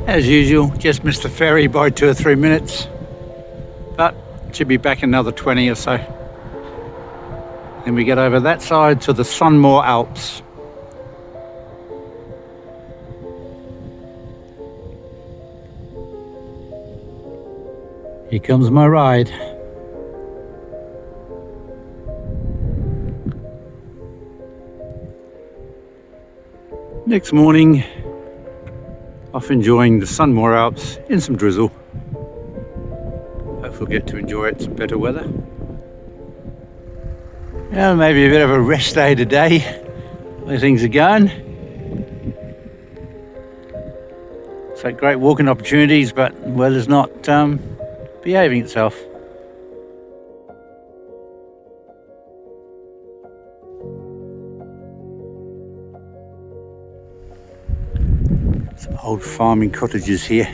As usual, just missed the ferry by 2 or 3 minutes, but should be back in another 20 or so. Then we get over that side to the Sunnmore Alps. Here comes my ride. Next morning, off enjoying the Sunnmore Alps in some drizzle. Hope we'll get to enjoy it in some better weather. Well, maybe a bit of a rest day today, where things are going. So great walking opportunities, but weather's not behaving itself. Some old farming cottages here.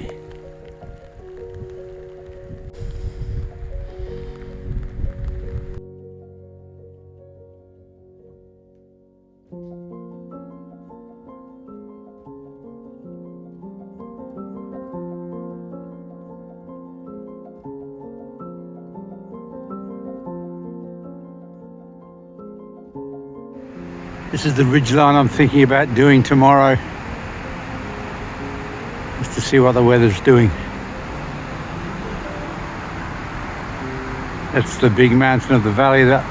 This is the ridgeline I'm thinking about doing tomorrow, just to see what the weather's doing. That's the big mountain of the valley, that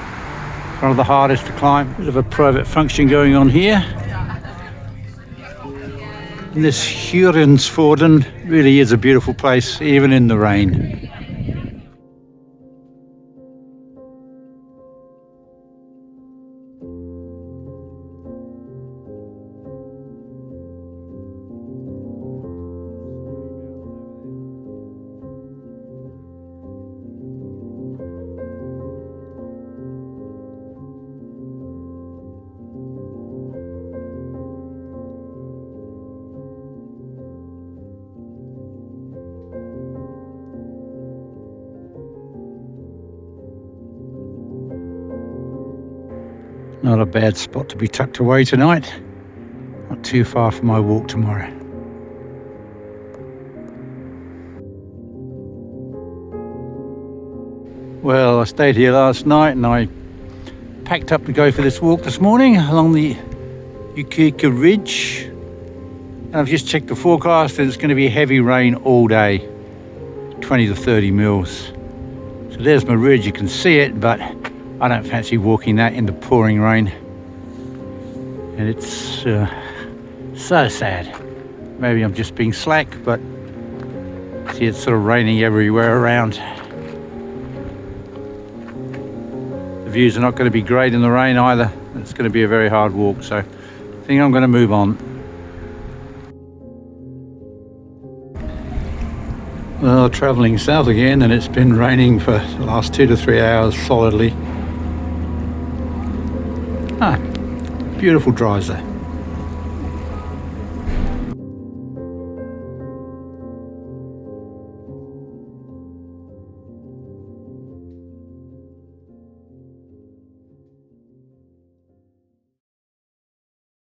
one of the hardest to climb. Bit of a private function going on here. And this Geiranger really is a beautiful place, even in the rain. Not a bad spot to be tucked away tonight. Not too far from my walk tomorrow. Well, I stayed here last night and I packed up to go for this walk this morning along the Geiranger Ridge. And I've just checked the forecast and it's going to be heavy rain all day, 20 to 30 mils. So there's my ridge, you can see it, but I don't fancy walking that in the pouring rain. And it's so sad. Maybe I'm just being slack, but see, it's sort of raining everywhere around. The views are not going to be great in the rain either. It's going to be a very hard walk, so I think I'm going to move on. Well, travelling south again, and it's been raining for the last 2 to 3 hours solidly. Beautiful drives there.